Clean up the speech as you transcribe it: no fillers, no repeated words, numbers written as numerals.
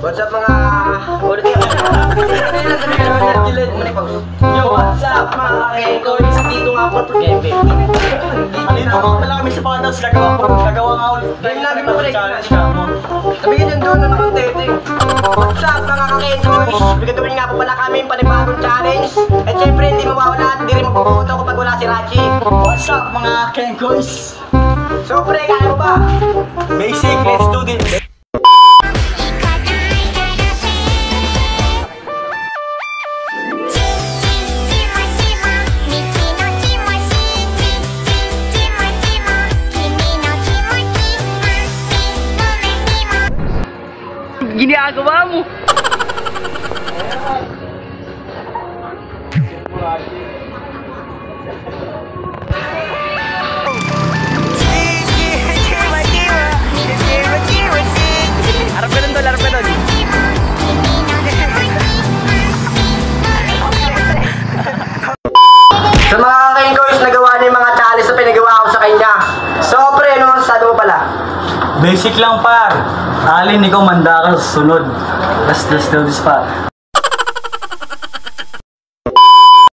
What's up mga ulit yun? Yo, what's up mga Kenkoys? Dito nga po for game. Dito nga pala kami sa Pandas. Nagawa nga ulit. Game namin mo pala. Challenge ka mo. Tabigin yung doon ng tete. What's up mga Kenkoys? Bigatuloy nga po pala kami yung panibagong challenge. At syempre hindi mawawala at hindi rin mapuputo kapag wala si Rachi. What's up mga Kenkoys? So pre, kaya mo ba? Basic, let's do this. Ginagawa mo! Harap ka doon. Sa mga Kenkoys, nagawa niya yung mga challenge na pinagawa ko sa kanya. So pre, ano masasabi mo pala? Basic lang par. Alin, ikaw manda ka sa sunod. Let's do this par.